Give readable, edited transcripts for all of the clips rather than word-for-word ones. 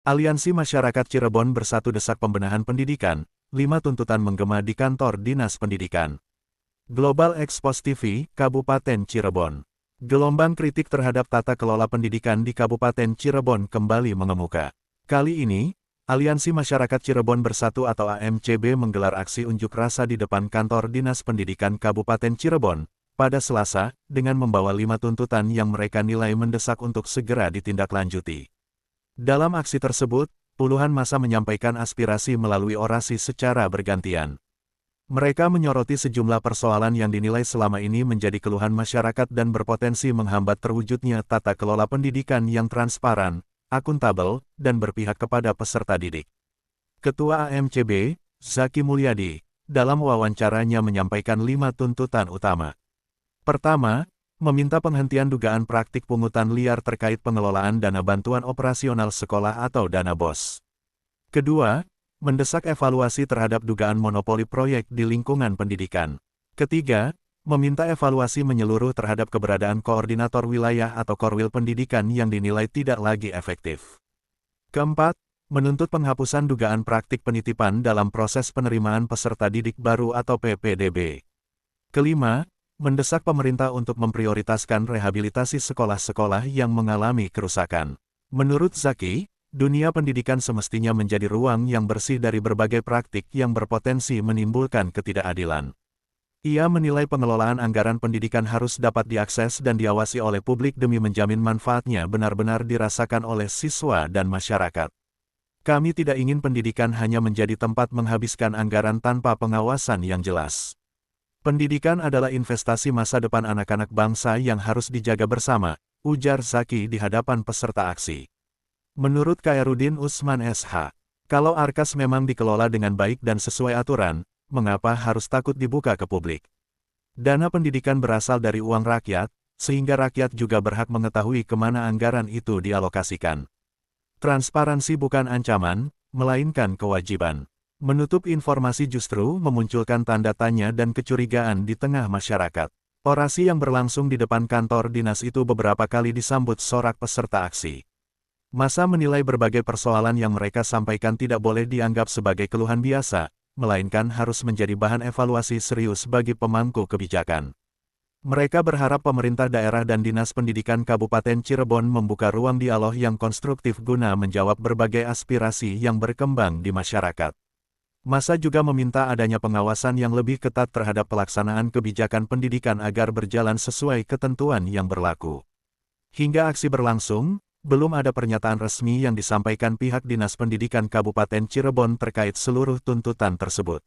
Aliansi Masyarakat Cirebon Bersatu desak pembenahan pendidikan, 5 tuntutan menggema di kantor Dinas Pendidikan. Global Expos TV, Kabupaten Cirebon. Gelombang kritik terhadap tata kelola pendidikan di Kabupaten Cirebon kembali mengemuka. Kali ini, Aliansi Masyarakat Cirebon Bersatu atau AMCB menggelar aksi unjuk rasa di depan kantor Dinas Pendidikan Kabupaten Cirebon pada Selasa, dengan membawa 5 tuntutan yang mereka nilai mendesak untuk segera ditindaklanjuti. Dalam aksi tersebut, puluhan massa menyampaikan aspirasi melalui orasi secara bergantian. Mereka menyoroti sejumlah persoalan yang dinilai selama ini menjadi keluhan masyarakat dan berpotensi menghambat terwujudnya tata kelola pendidikan yang transparan, akuntabel, dan berpihak kepada peserta didik. Ketua AMCB, Zaki Mulyadi, dalam wawancaranya menyampaikan 5 tuntutan utama. Pertama, meminta penghentian dugaan praktik pungutan liar terkait pengelolaan dana bantuan operasional sekolah atau dana BOS. Kedua, mendesak evaluasi terhadap dugaan monopoli proyek di lingkungan pendidikan. Ketiga, meminta evaluasi menyeluruh terhadap keberadaan koordinator wilayah atau korwil pendidikan yang dinilai tidak lagi efektif. Keempat, menuntut penghapusan dugaan praktik penitipan dalam proses penerimaan peserta didik baru atau PPDB. Kelima, mendesak pemerintah untuk memprioritaskan rehabilitasi sekolah-sekolah yang mengalami kerusakan. Menurut Zaki, dunia pendidikan semestinya menjadi ruang yang bersih dari berbagai praktik yang berpotensi menimbulkan ketidakadilan. Ia menilai pengelolaan anggaran pendidikan harus dapat diakses dan diawasi oleh publik demi menjamin manfaatnya benar-benar dirasakan oleh siswa dan masyarakat. Kami tidak ingin pendidikan hanya menjadi tempat menghabiskan anggaran tanpa pengawasan yang jelas. Pendidikan adalah investasi masa depan anak-anak bangsa yang harus dijaga bersama, ujar Zaki di hadapan peserta aksi. Menurut Khairuddin Usman SH, kalau Arkas memang dikelola dengan baik dan sesuai aturan, mengapa harus takut dibuka ke publik? Dana pendidikan berasal dari uang rakyat, sehingga rakyat juga berhak mengetahui kemana anggaran itu dialokasikan. Transparansi bukan ancaman, melainkan kewajiban. Menutup informasi justru memunculkan tanda tanya dan kecurigaan di tengah masyarakat. Orasi yang berlangsung di depan kantor dinas itu beberapa kali disambut sorak peserta aksi. Massa menilai berbagai persoalan yang mereka sampaikan tidak boleh dianggap sebagai keluhan biasa, melainkan harus menjadi bahan evaluasi serius bagi pemangku kebijakan. Mereka berharap pemerintah daerah dan Dinas Pendidikan Kabupaten Cirebon membuka ruang dialog yang konstruktif guna menjawab berbagai aspirasi yang berkembang di masyarakat. Massa juga meminta adanya pengawasan yang lebih ketat terhadap pelaksanaan kebijakan pendidikan agar berjalan sesuai ketentuan yang berlaku. Hingga aksi berlangsung, belum ada pernyataan resmi yang disampaikan pihak Dinas Pendidikan Kabupaten Cirebon terkait seluruh tuntutan tersebut.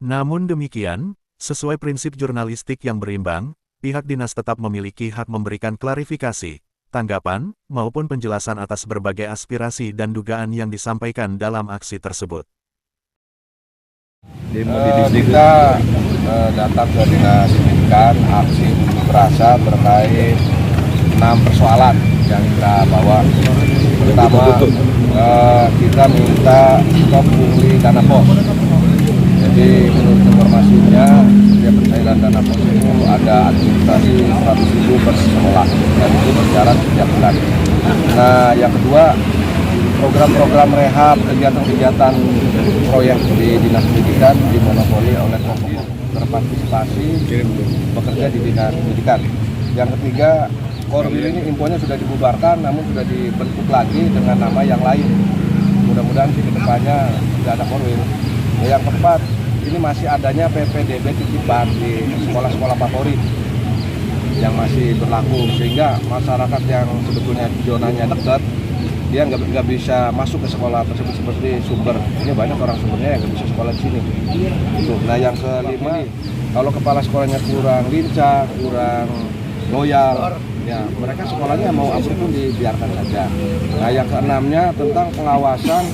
Namun demikian, sesuai prinsip jurnalistik yang berimbang, pihak dinas tetap memiliki hak memberikan klarifikasi, tanggapan, maupun penjelasan atas berbagai aspirasi dan dugaan yang disampaikan dalam aksi tersebut. Kita datang ke Dinas Pendidikan, aksi unjuk rasa terkait 6 persoalan yang kita bawa. Pertama, kita minta stop pungli dana pos. Jadi menurut informasinya, setiap pencairan dana pos itu ada administrasi 100.000 per sekolah, dan itu berjalan setiap bulan. Nah, yang kedua, program-program rehab, kegiatan-kegiatan proyek di Dinas Pendidikan dimonopoli oleh kelompok berpartisipasi bekerja di Dinas Pendidikan. Yang ketiga, Korwil ini infonya sudah dibubarkan, namun sudah dibentuk lagi dengan nama yang lain. Mudah-mudahan di depannya tidak ada Korwil. Yang keempat, ini masih adanya PPDB titipan di sekolah-sekolah favorit yang masih berlaku, sehingga masyarakat yang sebetulnya zonanya dekat, dia nggak bisa masuk ke sekolah tersebut seperti Sumber. Ini banyak orang Sumbernya yang nggak bisa sekolah di sini. Nah, yang kelima, kalau kepala sekolahnya kurang lincah, kurang loyal, ya mereka sekolahnya mau ambruk pun dibiarkan saja. Nah, yang keenamnya tentang pengawasan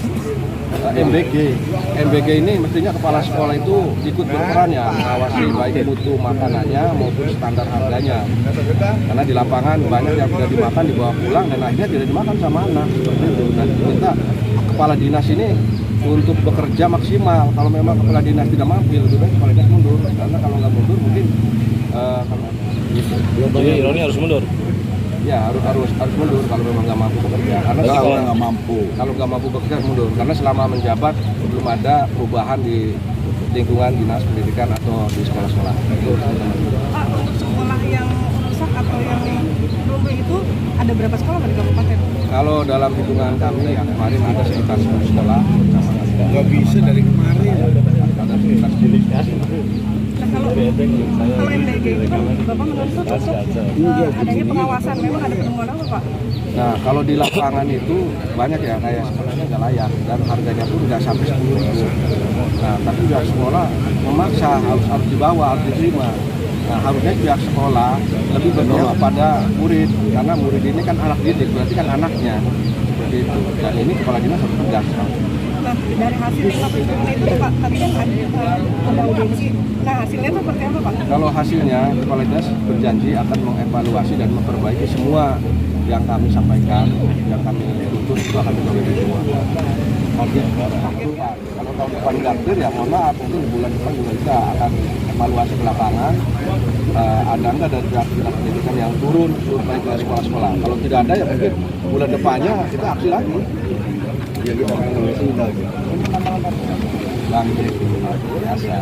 MBG. MBG ini mestinya kepala sekolah itu ikut berperan ya, mengawasi baik mutu makanannya maupun standar harganya. Karena di lapangan banyak yang sudah dimakan dibawa pulang dan akhirnya tidak dimakan sama anak. Seperti itu. Dan kita kepala dinas ini untuk bekerja maksimal. Kalau memang kepala dinas tidak mampu, lebih baik kepala dinas mundur. Karena kalau nggak mundur mungkin Jadi Roni harus mundur. Ya harus mundur kalau memang nggak mampu bekerja. Karena Kalau nggak mampu bekerja mundur. Karena selama menjabat belum ada perubahan di lingkungan dinas pendidikan atau di sekolah-sekolah. Itu Pak, untuk sekolah yang rusak atau yang lumpuh itu ada berapa sekolah di kabupaten? kalau dalam hitungan kami ya kemarin ada sekitar 10 sekolah. nggak bisa dari kemarin. Ada sekitar 10 sekolah. Nah kalau MDG itu kan Bapak menuntut untuk adanya pengawasan, memang ada penemuan apa Pak? Nah, kalau di lapangan itu banyak ya kayak sebenarnya nggak layak dan harganya pun nggak sampai 10.000. Nah, tapi pihak sekolah memaksa harus dibawa, harus diterima. Nah, harusnya pihak sekolah lebih berpihak kepada murid karena murid ini kan anak didik, berarti kan anaknya seperti itu. Dan ini kepala dinas harus tegas. Nah dari hasil 5 perhitungan itu Pak, tadi kan ada audiensi. Nah hasilnya itu seperti apa Pak? Kalau hasilnya kepala dinas berjanji akan mengevaluasi dan memperbaiki semua yang kami sampaikan, yang kami tuntut itu akan diperbaiki semua. Oke. Kalau tahun depan dilakukan ya mohon maaf, mungkin di bulan depan juga kita akan evaluasi ke lapangan. Ada nggak dari pihak dinas pendidikan yang turun supaya ke sekolah-sekolah? Kalau tidak ada ya mungkin bulan depannya kita aksi lagi. Ya gitu. Bang, biasa.